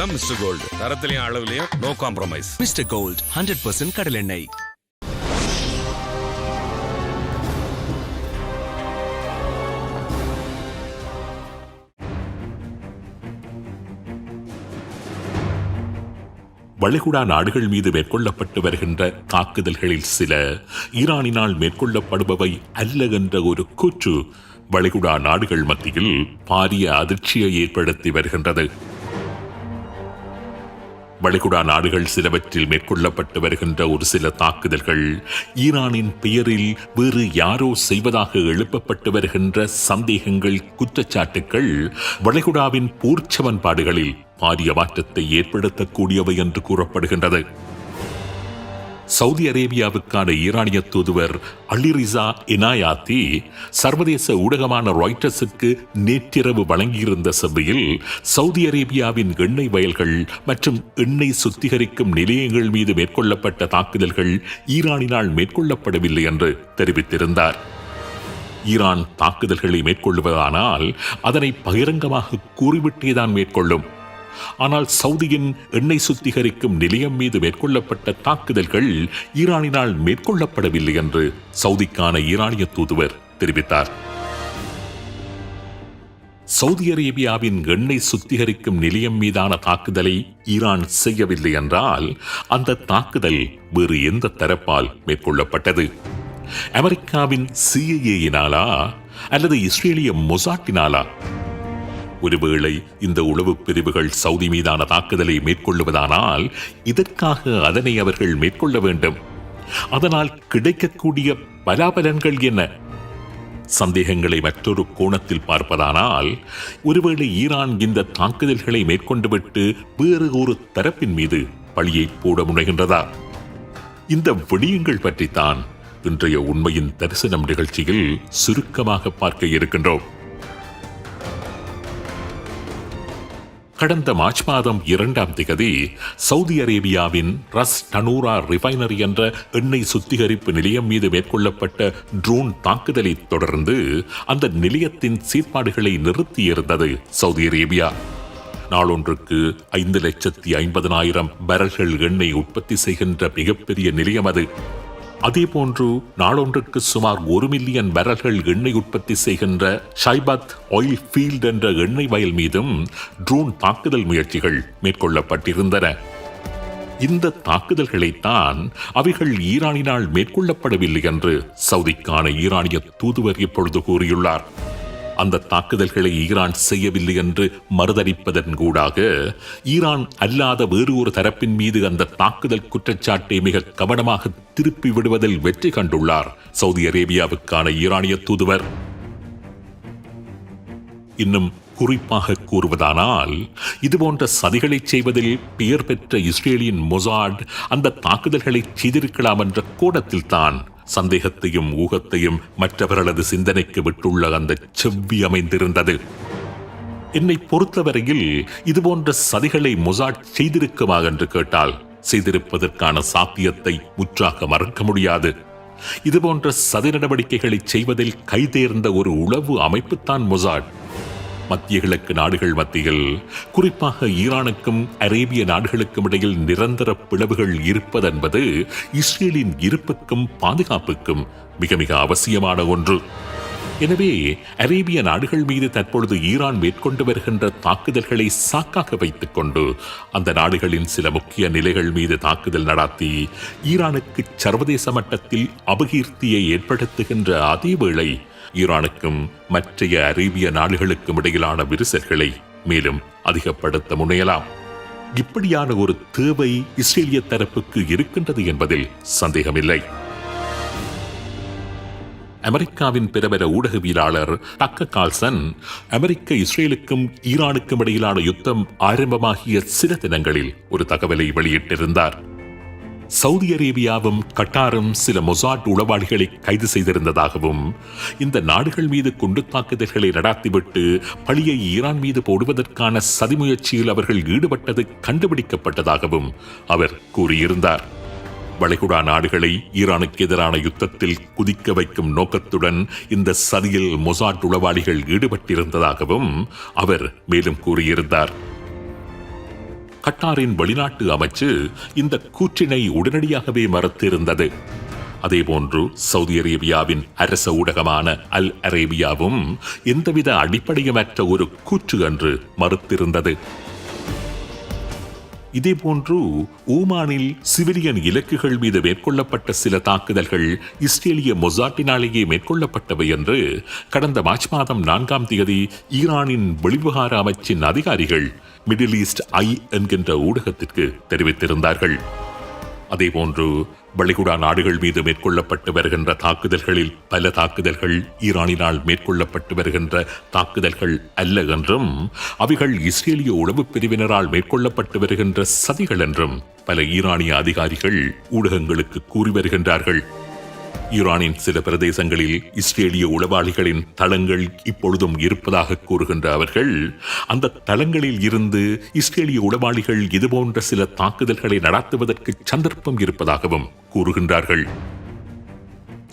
அதான் mister Gold. தரத்திலையும் அளவுலையும் நோ காம்ப்ரமைஸ். மிஸ்டர் கோல்ட் 100% கடல் எண்ணெய். வளைகுடா நாடுகள் மீது மேற்கொள்ளப்பட்டு வருகின்ற தாக்குதல்களில் சில ஈரானினால் மேற்கொள்ளப்படுபவை அல்ல என்ற ஒரு கூற்று வளைகுடா நாடுகள் மத்தியில் பாரிய அதிர்ச்சியை ஏற்படுத்தி வருகின்றது. வளைகுடா நாடுகள் சிலவற்றில் மேற்கொள்ளப்பட்டு வருகின்ற ஒரு சில தாக்குதல்கள் ஈரானின் பெயரில் வேறு யாரோ செய்வதாக எழுப்பப்பட்டு வருகின்ற சந்தேகங்கள், குற்றச்சாட்டுக்கள் வளைகுடாவின் போர்ச்சமன்பாடுகளில் பாரிய மாற்றத்தை ஏற்படுத்தக்கூடியவை என்று கூறப்படுகின்றது. சவுதி அரேபியாவுக்கான ஈரானிய தூதுவர் அலிரிசா இனாயாத்தி சர்வதேச ஊடகமான ராய்ட்டர்ஸுக்கு நேற்றிரவு வழங்கியிருந்த சபையில் சவுதி அரேபியாவின் எண்ணெய் வயல்கள் மற்றும் எண்ணெய் சுத்திகரிக்கும் நிலையங்கள் மீது மேற்கொள்ளப்பட்ட தாக்குதல்கள் ஈரானினால் மேற்கொள்ளப்படவில்லை என்று தெரிவித்திருந்தார். ஈரான் தாக்குதல்களை மேற்கொள்வதானால் அதனை பகிரங்கமாக கூறிவிட்டேதான் மேற்கொள்ளும். ஆனால் சவுதியின் எண்ணெய் சுத்திகரிக்கும் நிலையம் மீது மேற்கொள்ளப்பட்ட தாக்குதல்கள் ஈரானினால் மேற்கொள்ளப்படவில்லை என்று சவுதிக்கான ஈரானிய தூதுவர் தெரிவித்தார். சவுதி அரேபியாவின் எண்ணெய் சுத்திகரிக்கும் நிலையம் மீதான தாக்குதலை ஈரான் செய்யவில்லை என்றால் அந்த தாக்குதல் வேறு எந்த தரப்பால் மேற்கொள்ளப்பட்டது? அமெரிக்காவின் CIA-யினாலா அல்லது இஸ்ரேலிய மொசாட்டினாலா? ஒருவேளை இந்த உளவு பிரிவுகள் சவுதி மீதான தாக்குதலை மேற்கொள்ளுவதானால் இதற்காக அதனை அவர்கள் மேற்கொள்ள வேண்டும். அதனால் கிடைக்கக்கூடிய பலாபலன்கள் என்ன? சந்தேகங்களை மற்றொரு கோணத்தில் பார்ப்பதானால் ஒருவேளை ஈரான் இந்த தாக்குதல்களை மேற்கொண்டுவிட்டு வேறு ஒரு தரப்பின் மீது பழியை போட முனைகின்றதா? இந்த விடயங்கள் பற்றித்தான் இன்றைய உண்மையின் தரிசனம் நிகழ்ச்சியில் சுருக்கமாக பார்க்க இருக்கின்றோம். கடந்த மார்ச் மாதம் 2ஆம் தேதி சவுதி அரேபியாவின் ரஸ் டனூரா ரிஃபைனரி என்ற எண்ணெய் சுத்திகரிப்பு நிலையம் மீது மேற்கொள்ளப்பட்ட ட்ரோன் தாக்குதலை தொடர்ந்து அந்த நிலையத்தின் செயற்பாடுகளை நிறுத்தியிருந்தது சவுதி அரேபியா. நாளொன்றுக்கு 5,50,000 பேரல்கள் எண்ணெய் உற்பத்தி செய்கின்ற மிகப்பெரிய நிலையம் அது. அதேபோன்று நாளொன்றுக்கு சுமார் 1 மில்லியன் பேரல்கள் எண்ணெய் உற்பத்தி செய்கின்ற ஷைபாத் ஆயில் ஃபீல்ட் என்ற எண்ணெய் வயல் மீதும் ட்ரோன் தாக்குதல் முயற்சிகள் மேற்கொள்ளப்பட்டிருந்தன. இந்த தாக்குதல்களைத்தான் அவைகள் ஈரானினால் மேற்கொள்ளப்படவில்லை என்று சவுதிக்கான ஈரானிய தூதுவர் இப்பொழுது கூறியுள்ளார். அந்த தாக்குதல்களை ஈரான் செய்யவில்லை என்று மறுதளிப்பதன் கூடாக ஈரான் அல்லாத வேறு ஒரு தரப்பின் மீது அந்த தாக்குதல் குற்றச்சாட்டை மிக கவனமாக திருப்பி விடுவதில் வெற்றி கண்டுள்ளார் சவுதி அரேபியாவுக்கான ஈரானிய தூதுவர். இன்னும் குறிப்பாக கூறுவதானால் இதுபோன்ற சதிகளை செய்வதில் பெயர் பெற்ற இஸ்ரேலியின் மொசாட் அந்த தாக்குதல்களை செய்திருக்கலாம் என்ற கோணத்தில் தான் சந்தேகத்தையும் ஊகத்தையும் மற்றவர்களது சிந்தனைக்கு விட்டுள்ள அந்த செவ்வி அமைந்திருந்தது. என்னை பொறுத்தவரையில் இதுபோன்ற சதிகளை மொசாட் செய்திருக்குமா என்று கேட்டால் செய்திருப்பதற்கான சாத்தியத்தை முற்றாக மறக்க முடியாது. இதுபோன்ற சதி நடவடிக்கைகளை செய்வதில் கைதேர்ந்த ஒரு உளவு அமைப்புத்தான் மொசாட். மத்திய கிழக்கு நாடுகள் மத்தியில், குறிப்பாக ஈரானுக்கும் அரேபிய நாடுகளுக்கும் இடையில் நிரந்தர பிளவுகள் இருப்பதென்பது இஸ்ரேலின் இருப்புக்கும் பாதுகாப்புக்கும் மிக மிக அவசியமான ஒன்று. எனவே அரேபிய நாடுகள் மீது தற்பொழுது ஈரான் மேற்கொண்டு வருகின்ற தாக்குதல்களை சாக்காக வைத்துக் கொண்டு அந்த நாடுகளின் சில முக்கிய நிலைகள் மீது தாக்குதல் நடத்தி ஈரானுக்கு சர்வதேச மட்டத்தில் அபகீர்த்தியை ஏற்படுத்துகின்ற அதே வேளை ஈரானுக்கும் மற்றைய அரேபிய நாடுகளுக்கும் இடையிலான விரிசல்களை மேலும் அதிகப்படுத்த முனையலாம். இப்படியான ஒரு தேவை இஸ்ரேலிய தரப்புக்கு இருக்கின்றது என்பதில் சந்தேகமில்லை. அமெரிக்காவின் பிரபல ஊடகவியலாளர் டக்கர் கார்ல்சன் அமெரிக்க இஸ்ரேலுக்கும் ஈரானுக்கும் இடையிலான யுத்தம் ஆரம்பமாகிய சில தினங்களில் ஒரு தகவலை வெளியிட்டிருந்தார். சவுதி அரேபியாவும் கட்டாரும் சில மொசாட் உளவாளிகளை கைது செய்திருந்ததாகவும் இந்த நாடுகள் மீது குண்டு தாக்குதல்களை நடாத்திவிட்டு பழியை ஈரான் மீது போடுவதற்கான சதி முயற்சியில் அவர்கள் ஈடுபட்டது கண்டுபிடிக்கப்பட்டதாகவும் அவர் கூறியிருந்தார். வளைகுடா நாடுகளை ஈரானுக்கு எதிரான யுத்தத்தில் குதிக்க வைக்கும் நோக்கத்துடன் இந்த சதியில் மொசாட் உளவாளிகள் ஈடுபட்டிருந்ததாகவும் அவர் மேலும் கூறியிருந்தார். கட்டாரின் வெளிநாட்டு அமைச்சு இந்த கூற்றினை உடனடியாகவே மறுத்திருந்தது. அதேபோன்று சவுதி அரேபியாவின் அரச ஊடகமான அல் அரேபியாவும் எந்தவித அடிப்படையுமற்ற ஒரு கூற்று என்று மறுத்திருந்தது. இதேபோன்று ஓமானில் சிவிலியன் இலக்குகள் மீது மேற்கொள்ளப்பட்ட சில தாக்குதல்கள் இஸ்ரேலிய மொசாட்டினாலேயே மேற்கொள்ளப்பட்டவை என்று கடந்த மார்ச் மாதம் 4ஆம் தேதி ஈரானின் வெளிவிவகார அமைச்சின் அதிகாரிகள் மிடில் ஈஸ்ட் ஐ என்கின்ற ஊடகத்திற்கு தெரிவித்திருந்தார்கள். அதேபோன்று வளைகுடா நாடுகள் மீது மேற்கொள்ளப்பட்டு வருகின்ற தாக்குதல்களில் பல தாக்குதல்கள் ஈரானினால் மேற்கொள்ளப்பட்டு வருகின்ற தாக்குதல்கள் அல்ல என்றும் அவைகள் இஸ்ரேலிய உளவுப் பிரிவினரால் மேற்கொள்ளப்பட்டு வருகின்ற சதிகள் என்றும் பல ஈரானிய அதிகாரிகள் ஊடகங்களுக்கு கூறி வருகின்றார்கள். ஈரானின் சில பிரதேசங்களில் இஸ்ரேலிய உளவாளிகளின் தளங்கள் இப்பொழுதும் இருப்பதாக கூறுகின்ற அவர்கள் அந்த தளங்களில் இருந்து இஸ்ரேலிய உளவாளிகள் இதுபோன்ற சில தாக்குதல்களை நடத்துவதற்கு சந்தர்ப்பம் இருப்பதாகவும் கூறுகின்றார்கள்.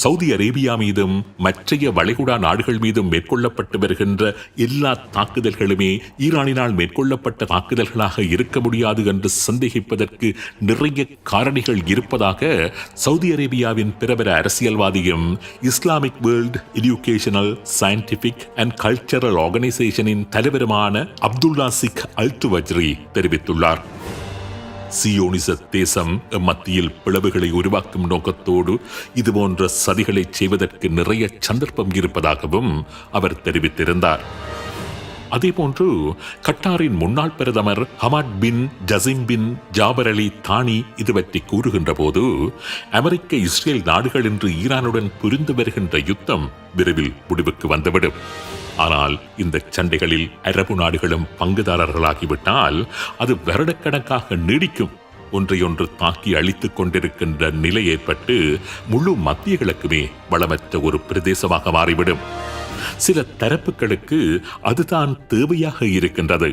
சவுதி அரேபியா மீதும் மற்றைய வளைகுடா நாடுகள் மீதும் மேற்கொள்ளப்பட்டு வருகின்ற எல்லா தாக்குதல்களுமே ஈரானினால் மேற்கொள்ளப்பட்ட தாக்குதல்களாக இருக்க முடியாது என்று சந்தேகிப்பதற்கு நிறைய காரணிகள் இருப்பதாக சவுதி அரேபியாவின் பிரபல அரசியல்வாதியும் Islamic world educational scientific and cultural ஆர்கனைசேஷனின் தலைவருமான அப்துல்லா சிக் அல் துவஜ்ரி தெரிவித்துள்ளார். சியோனிச தேசம் மத்தியில் பிளவுகளை உருவாக்கும் நோக்கத்தோடு இதுபோன்ற சதிகளை செய்வதற்கு நிறைய சந்தர்ப்பம் இருப்பதாகவும் அவர் தெரிவித்திருந்தார். அதேபோன்று கட்டாரின் முன்னாள் பிரதமர் ஹமாட் பின் ஜசிம் பின் ஜாபர் அலி தானி இது பற்றி கூறுகின்ற போது அமெரிக்க இஸ்ரேல் நாடுகள் என்று ஈரானுடன் புரிந்து வருகின்ற யுத்தம் விரைவில் முடிவுக்கு வந்துவிடும். ஆனால் இந்த சண்டைகளில் அரபு நாடுகளும் பங்குதாரர்களாகிவிட்டால் அது வருடக்கணக்காக நீடிக்கும். ஒன்றையொன்று தாக்கி அழித்துக் கொண்டிருக்கின்ற நிலை ஏற்பட்டு முழு மத்திய கிழக்குமே வளமற்ற ஒரு பிரதேசமாக மாறிவிடும். சில தரப்புகளுக்கு அதுதான் தேவையாக இருக்கின்றது.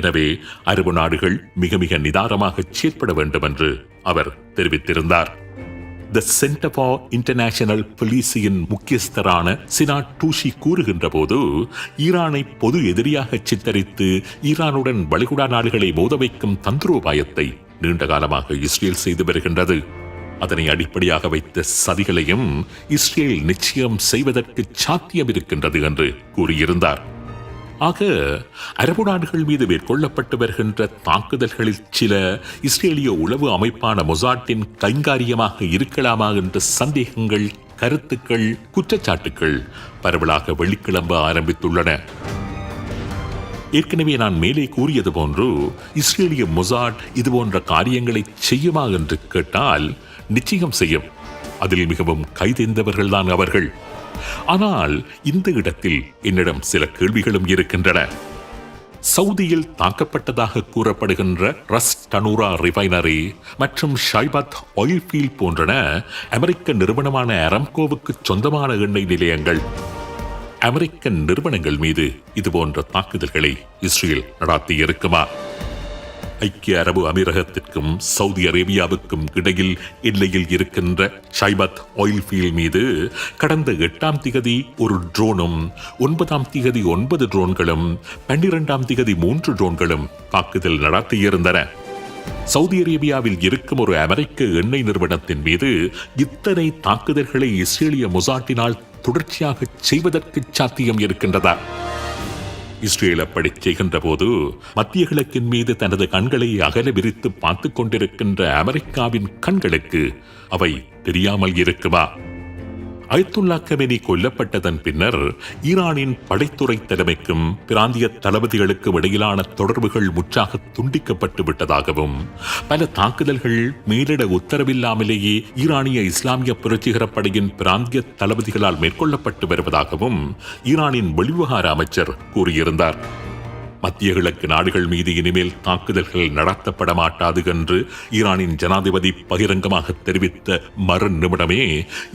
எனவே அரபு நாடுகள் மிக மிக நிதானமாக செயற்பட வேண்டும் என்று அவர் தெரிவித்திருந்தார். தி சென்டர் ஃபார் இன்டர்நேஷனல் பாலிசியின் முக்கியஸ்தரான சினாட் டூஷி கூறுகின்ற போது ஈரானை பொது எதிரியாக சித்தரித்து ஈரானுடன் வளைகுடா நாடுகளை மோத வைக்கும் தந்திரோபாயத்தை நீண்ட காலமாக இஸ்ரேல் செய்து வருகின்றது. அதனை அடிப்படையாக வைத்த சதிகளையும் இஸ்ரேல் நிச்சயம் செய்வதற்கு சாத்தியம் இருக்கின்றது என்று கூறியிருந்தார். ஆக அரபு நாடுகள் மீது மேற்கொள்ளப்பட்டு வருகின்ற தாக்குதல்களில் சில இஸ்ரேலிய உளவு அமைப்பான மொசாட்டின் கைங்காரியமாக இருக்கலாமா என்ற சந்தேகங்கள், கருத்துக்கள், குற்றச்சாட்டுக்கள் பரவலாக வெளிக்கிளம்ப ஆரம்பித்துள்ளன. ஏற்கனவே நான் மேலே கூறியது போன்று இஸ்ரேலிய மொசாட் இதுபோன்ற காரியங்களை செய்யுமா என்று கேட்டால் நிச்சயம் செய்யும். அதில் மிகவும் கைதேர்ந்தவர்கள்தான் அவர்கள். ஆனால் இந்த இடத்தில் என்னிடம் சில கேள்விகளும் இருக்கின்றன. சவுதியில் தாக்கப்பட்டதாக கூறப்படுகின்ற ரஸ் டனூரா ரிஃபைனரி மற்றும் ஷைபாத் ஆயில் ஃபீல்ட் போன்றன அமெரிக்க நிறுவனமான அராம்கோவுக்கு சொந்தமான எண்ணெய் நிலையங்கள். அமெரிக்க நிறுவனங்கள் மீது இதுபோன்ற தாக்குதல்களை இஸ்ரேல் நடத்தி இருக்குமா? ஐக்கிய அரபு அமீரகத்திற்கும் சவுதி அரேபியாவுக்கும் இடையில் எல்லையில் இருக்கின்ற ஷைபாத் ஆயில் ஃபீல்ட் மீது கடந்த 8ஆம் திகதி ஒரு ட்ரோனும், 9ஆம் திகதி 9 ட்ரோன்களும், 12ஆம் திகதி 3 ட்ரோன்களும் தாக்குதல் நடத்தியிருந்தன. சவுதி அரேபியாவில் இருக்கும் ஒரு அமெரிக்க எண்ணெய் நிறுவனத்தின் மீது இத்தனை தாக்குதல்களை இஸ்ரேலிய மொசாட்டினால் தொடர்ச்சியாக செய்வதற்கு சாத்தியம் இருக்கின்றதா? இஸ்ரேல் அப்படி செய்கின்ற போது மத்திய கிழக்கின் மீது தனது கண்களை அகல விரித்து பார்த்துக் கொண்டிருக்கின்ற அமெரிக்காவின் கண்களுக்கு அவை தெரியாமல் இருக்குமா? அயத்துல்லா கமேனி கொல்லப்பட்டதன் பின்னர் ஈரானின் படைத்துறை தலைமைக்கும் பிராந்திய தளபதிகளுக்கும் இடையிலான தொடர்புகள் முற்றாக துண்டிக்கப்பட்டு விட்டதாகவும் பல தாக்குதல்கள் மேலிட உத்தரவில்லாமலேயே ஈரானிய இஸ்லாமிய புரட்சிகர படையின் பிராந்திய தளபதிகளால் மேற்கொள்ளப்பட்டு வருவதாகவும் ஈரானின் வெளிவிவகார அமைச்சர் கூறியிருந்தார். மத்திய கிழக்கு நாடுகள் மீது இனிமேல் தாக்குதல்கள் நடத்தப்பட மாட்டாது என்று ஈரானின் ஜனாதிபதி பகிரங்கமாக தெரிவித்த மறு நிமிடமே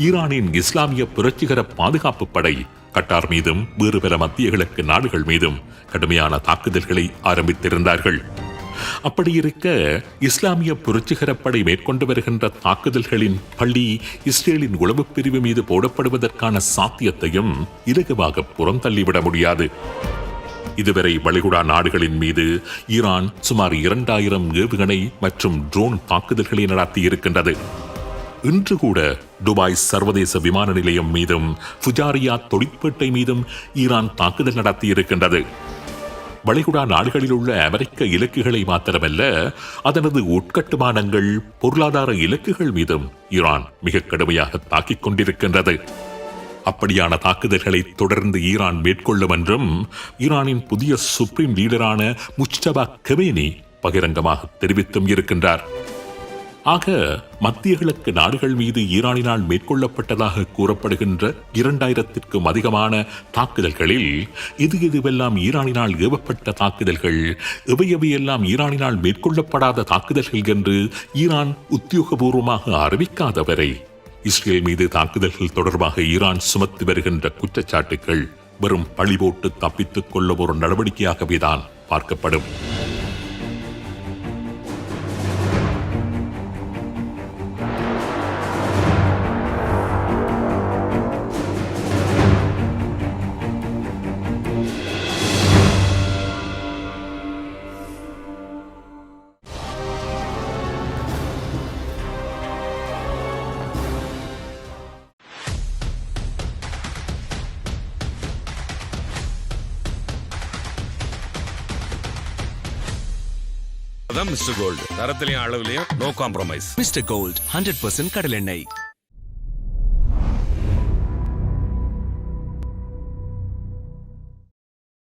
ஈரானின் இஸ்லாமிய புரட்சிகர பாதுகாப்பு படை கட்டார் மீதும் வேறு பல மத்திய கிழக்கு நாடுகள் மீதும் கடுமையான தாக்குதல்களை ஆரம்பித்திருந்தார்கள். அப்படியிருக்க இஸ்லாமிய புரட்சிகர படை மேற்கொண்டு வருகின்ற தாக்குதல்களின் பள்ளி இஸ்ரேலின் உளவுப் பிரிவு மீது போடப்படுவதற்கான சாத்தியத்தையும் இலகுவாக புறந்தள்ளிவிட முடியாது. இதுவரை வளைகுடா நாடுகளின் மீது ஈரான் சுமார் 2000 ஏவுகணை மற்றும் ட்ரோன் தாக்குதல்களை நடத்தியிருக்கின்றது. இன்று கூட துபாய் சர்வதேச விமான நிலையம் மீதும் ஃபுஜாரியா தொழிற்பேட்டை மீதும் ஈரான் தாக்குதல் நடத்தியிருக்கின்றது. வளைகுடா நாடுகளில் உள்ள அமெரிக்க இலக்குகளை மாத்திரமல்ல, அதனது உட்கட்டுமானங்கள், பொருளாதார இலக்குகள் மீதும் ஈரான் மிக கடுமையாக தாக்கிக் கொண்டிருக்கின்றது. அப்படியான தாக்குதல்களை தொடர்ந்து ஈரான் மேற்கொள்ளும் என்றும் ஈரானின் புதிய சுப்ரீம் லீடரான முஜ்தபா கமேனி பகிரங்கமாக தெரிவித்தும் இருக்கின்றார். ஆக மத்திய கிழக்கு நாடுகள் மீது ஈரானினால் மேற்கொள்ளப்பட்டதாக கூறப்படுகின்ற 2000க்கும் அதிகமான தாக்குதல்களில் எதுவெல்லாம் ஈரானினால் ஏவப்பட்ட தாக்குதல்கள், எவையெல்லாம் ஈரானினால் மேற்கொள்ளப்படாத தாக்குதல்கள் என்று ஈரான் உத்தியோகபூர்வமாக அறிவிக்காதவரை இஸ்ரேல் மீது தாக்குதல்கள் தொடர்பாக ஈரான் சுமத்தி வருகின்ற குற்றச்சாட்டுகள் வெறும் பழி போட்டு தப்பித்துக் கொள்ள ஒரு நடவடிக்கையாகவேதான் பார்க்கப்படும். அதான் மிஸ்டர் கோல்டு, தரத்திலையும் அளவுலையும் நோ காம்ப்ரமைஸ். மிஸ்டர் கோல்ட் 100% கடலெண்ணெய்.